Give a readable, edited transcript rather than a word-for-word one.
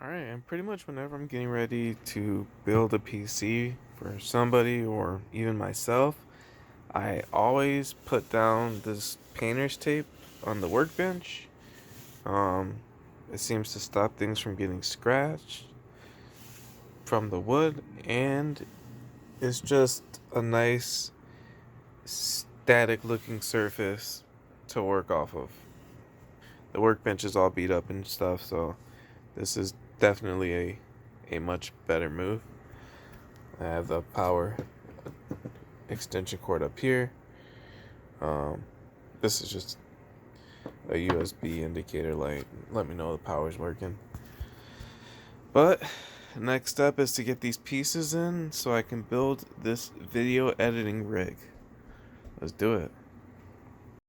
Alright, and pretty much whenever I'm getting ready to build a PC for somebody or even myself, I always put down this painter's tape on the workbench. Um, it seems to stop things from getting scratched from the wood, and it's just a nice static looking surface to work off of. The workbench is all beat up and stuff, so this is definitely a much better move. I have the power extension cord up here. This is just a USB indicator light. Let me know the power's working. But next step is to get these pieces in so I can build this video editing rig. Let's do it.